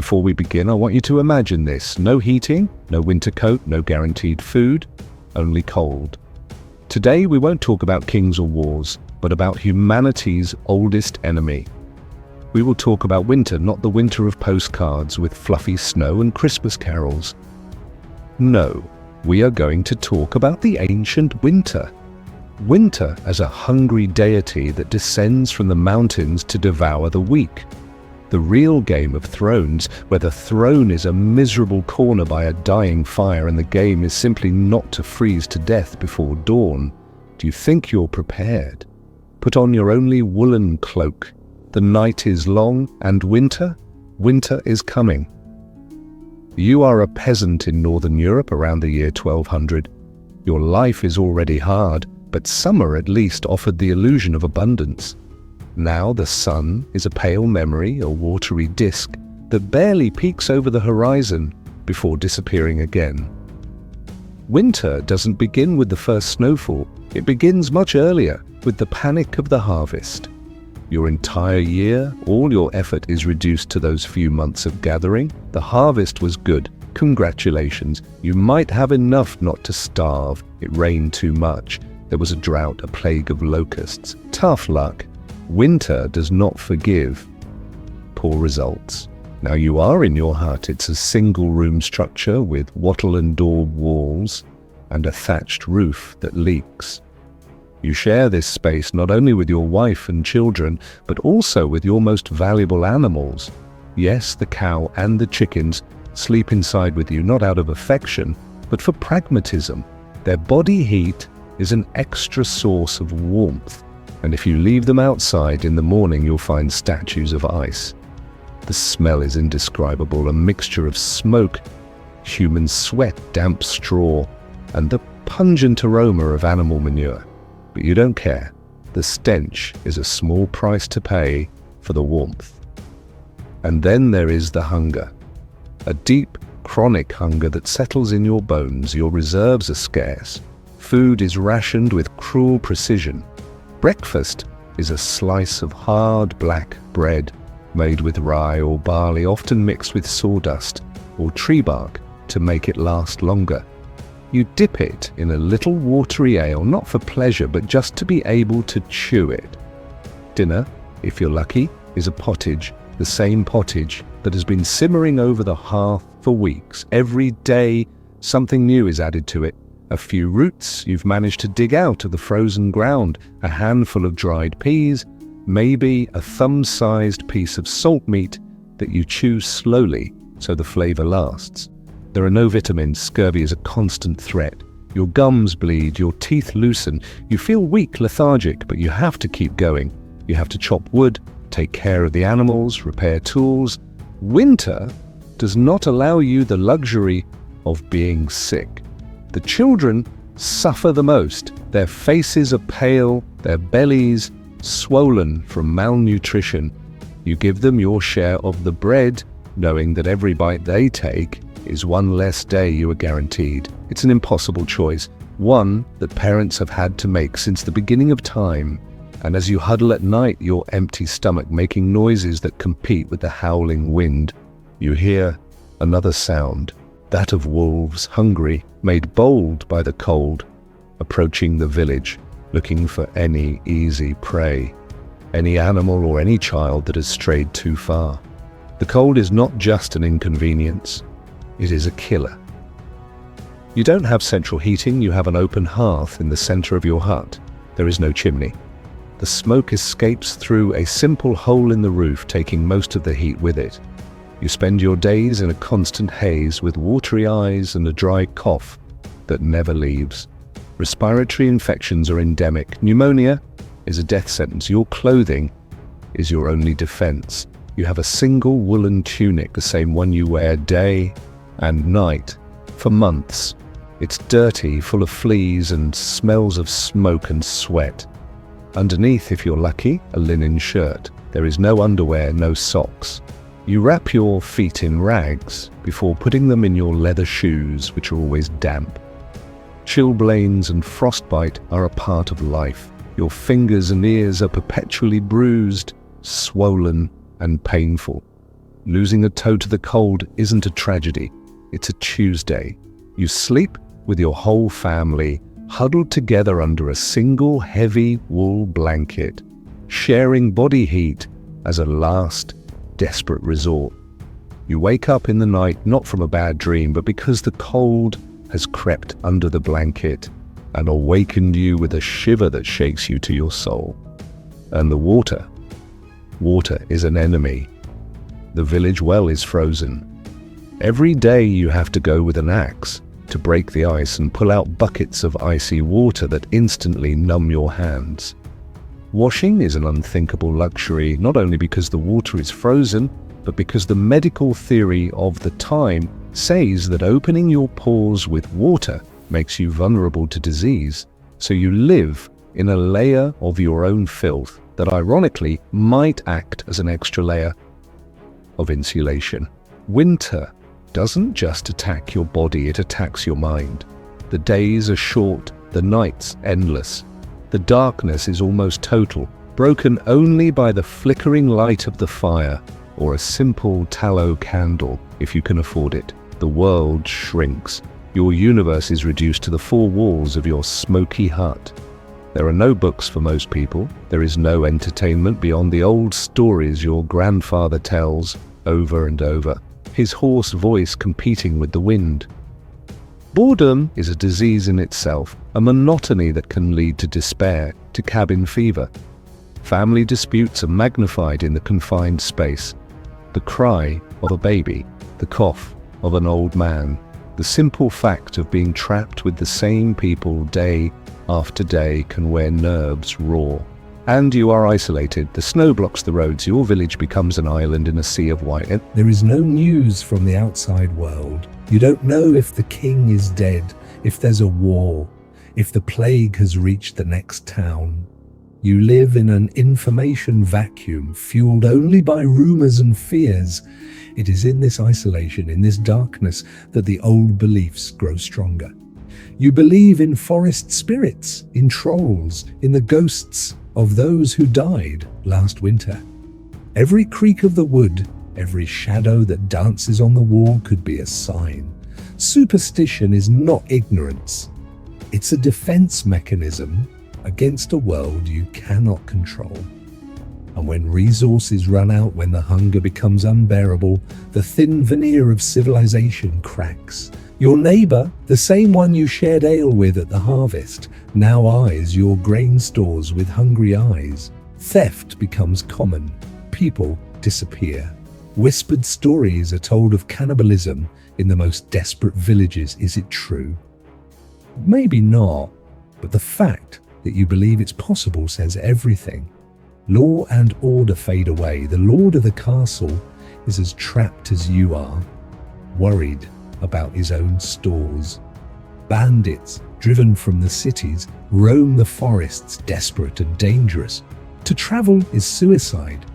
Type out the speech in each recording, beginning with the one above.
Before we begin, I want you to imagine this. No heating, no winter coat, no guaranteed food, only cold. Today we won't talk about kings or wars, but about humanity's oldest enemy. We will talk about winter, not the winter of postcards with fluffy snow and Christmas carols. No, we are going to talk about the ancient winter. Winter as a hungry deity that descends from the mountains to devour the weak. The real Game of Thrones, where the throne is a miserable corner by a dying fire and the game is simply not to freeze to death before dawn. Do you think you're prepared? Put on your only woolen cloak. The night is long, and winter is coming. You are a peasant in Northern Europe around the year 1200. Your life is already hard, but summer at least offered the illusion of abundance. Now the sun is a pale memory, a watery disk that barely peeks over the horizon before disappearing again. Winter doesn't begin with the first snowfall. It begins much earlier, with the panic of the harvest. Your entire year, all your effort is reduced to those few months of gathering. The harvest was good. Congratulations. You might have enough not to starve. It rained too much. There was a drought, a plague of locusts. Tough luck. Winter does not forgive poor results. Now you are in your hut. It's a single-room structure with wattle and daub walls and a thatched roof that leaks. You share this space not only with your wife and children, but also with your most valuable animals. Yes, the cow and the chickens sleep inside with you, not out of affection, but for pragmatism. Their body heat is an extra source of warmth. And if you leave them outside in the morning, you'll find statues of ice. The smell is indescribable, a mixture of smoke, human sweat, damp straw, and the pungent aroma of animal manure. But you don't care. The stench is a small price to pay for the warmth. And then there is the hunger. A deep, chronic hunger that settles in your bones. Your reserves are scarce. Food is rationed with cruel precision. Breakfast is a slice of hard black bread made with rye or barley, often mixed with sawdust or tree bark to make it last longer. You dip it in a little watery ale, not for pleasure, but just to be able to chew it. Dinner, if you're lucky, is a pottage, the same pottage that has been simmering over the hearth for weeks. Every day, something new is added to it. A few roots you've managed to dig out of the frozen ground, a handful of dried peas, maybe a thumb-sized piece of salt meat that you chew slowly so the flavor lasts. There are no vitamins. Scurvy is a constant threat. Your gums bleed, your teeth loosen. You feel weak, lethargic, but you have to keep going. You have to chop wood, take care of the animals, repair tools. Winter does not allow you the luxury of being sick. The children suffer the most. Their faces are pale, their bellies swollen from malnutrition. You give them your share of the bread, knowing that every bite they take is one less day you are guaranteed. It's an impossible choice, one that parents have had to make since the beginning of time. And as you huddle at night, your empty stomach making noises that compete with the howling wind, you hear another sound, that of wolves, hungry, made bold by the cold, approaching the village, looking for any easy prey, any animal or any child that has strayed too far. The cold is not just an inconvenience, it is a killer. You don't have central heating, you have an open hearth in the center of your hut. There is no chimney. The smoke escapes through a simple hole in the roof, taking most of the heat with it. You spend your days in a constant haze with watery eyes and a dry cough that never leaves. Respiratory infections are endemic. Pneumonia is a death sentence. Your clothing is your only defense. You have a single woolen tunic, the same one you wear day and night for months. It's dirty, full of fleas and smells of smoke and sweat. Underneath, if you're lucky, a linen shirt. There is no underwear, no socks. You wrap your feet in rags before putting them in your leather shoes, which are always damp. Chilblains and frostbite are a part of life. Your fingers and ears are perpetually bruised, swollen, and painful. Losing a toe to the cold isn't a tragedy, it's a Tuesday. You sleep with your whole family huddled together under a single heavy wool blanket, sharing body heat as a last desperate resort. You wake up in the night not from a bad dream, but because the cold has crept under the blanket and awakened you with a shiver that shakes you to your soul. And the water is an enemy. The village well is frozen. Every day you have to go with an axe to break the ice and pull out buckets of icy water that instantly numb your hands. Washing is an unthinkable luxury, not only because the water is frozen, but because the medical theory of the time says that opening your pores with water makes you vulnerable to disease, so you live in a layer of your own filth that ironically might act as an extra layer of insulation. Winter doesn't just attack your body, it attacks your mind. The days are short, the nights endless. The darkness is almost total, broken only by the flickering light of the fire or a simple tallow candle if you can afford it. The world shrinks. Your universe is reduced to the four walls of your smoky hut. There are no books for most people. There is no entertainment beyond the old stories your grandfather tells over and over, his hoarse voice competing with the wind. Boredom is a disease in itself, a monotony that can lead to despair, to cabin fever. Family disputes are magnified in the confined space. The cry of a baby, the cough of an old man, the simple fact of being trapped with the same people day after day can wear nerves raw. And you are isolated. The snow blocks the roads. Your village becomes an island in a sea of white. There is no news from the outside world. You don't know if the king is dead, if there's a war, if the plague has reached the next town. You live in an information vacuum fueled only by rumors and fears. It is in this isolation, in this darkness, that the old beliefs grow stronger. You believe in forest spirits, in trolls, in the ghosts of those who died last winter. Every creak of the wood, every shadow that dances on the wall could be a sign. Superstition is not ignorance. It's a defense mechanism against a world you cannot control. And when resources run out, when the hunger becomes unbearable, the thin veneer of civilization cracks. Your neighbor, the same one you shared ale with at the harvest, now eyes your grain stores with hungry eyes. Theft becomes common. People disappear. Whispered stories are told of cannibalism in the most desperate villages. Is it true? Maybe not, but the fact that you believe it's possible says everything. Law and order fade away. The lord of the castle is as trapped as you are, worried about his own stores. Bandits, driven from the cities, roam the forests, desperate and dangerous. To travel is suicide.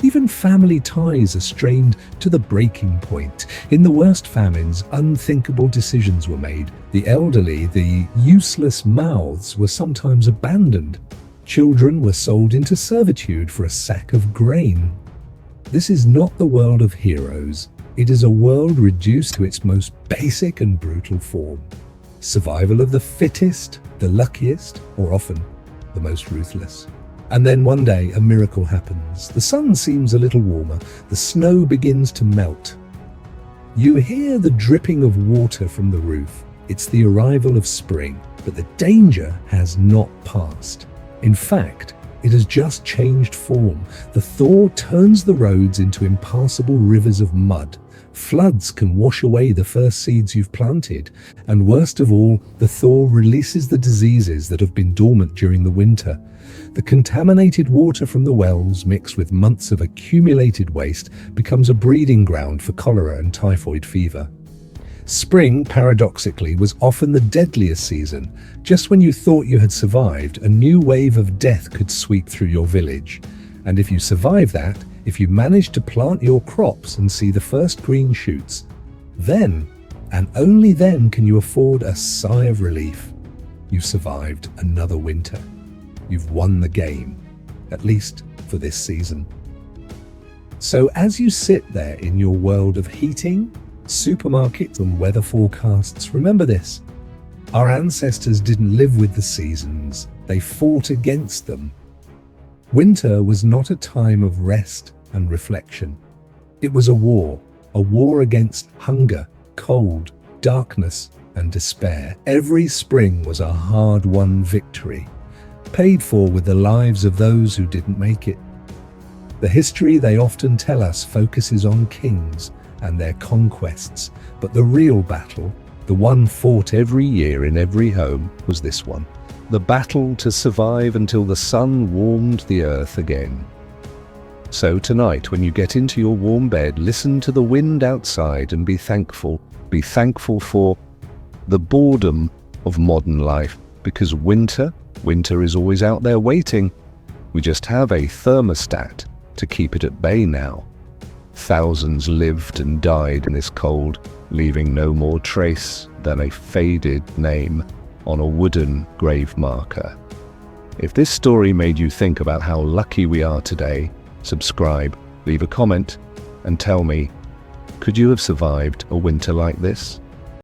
Even family ties are strained to the breaking point. In the worst famines, unthinkable decisions were made. The elderly, the useless mouths were sometimes abandoned. Children were sold into servitude for a sack of grain. This is not the world of heroes. It is a world reduced to its most basic and brutal form. Survival of the fittest, the luckiest, or often the most ruthless. And then one day a miracle happens. The sun seems a little warmer. The snow begins to melt. You hear the dripping of water from the roof. It's the arrival of spring, but the danger has not passed. In fact, it has just changed form. The thaw turns the roads into impassable rivers of mud. Floods can wash away the first seeds you've planted. And worst of all, the thaw releases the diseases that have been dormant during the winter. The contaminated water from the wells, mixed with months of accumulated waste, becomes a breeding ground for cholera and typhoid fever. Spring, paradoxically, was often the deadliest season. Just when you thought you had survived, a new wave of death could sweep through your village. And if you survive that, if you manage to plant your crops and see the first green shoots, then, and only then, can you afford a sigh of relief. You've survived another winter. You've won the game, at least for this season. So as you sit there in your world of heating, supermarkets and weather forecasts, remember this. Our ancestors didn't live with the seasons, they fought against them. Winter was not a time of rest and reflection. It was a war against hunger, cold, darkness, and despair. Every spring was a hard-won victory, paid for with the lives of those who didn't make it. The history they often tell us focuses on kings and their conquests, but the real battle, the one fought every year in every home, was this one. The battle to survive until the sun warmed the earth again. So tonight, when you get into your warm bed, listen to the wind outside and be thankful. Be thankful for the boredom of modern life, because winter is always out there waiting. We just have a thermostat to keep it at bay now. Thousands lived and died in this cold, leaving no more trace than a faded name on a wooden grave marker. If this story made you think about how lucky we are today, subscribe, leave a comment, and tell me, could you have survived a winter like this?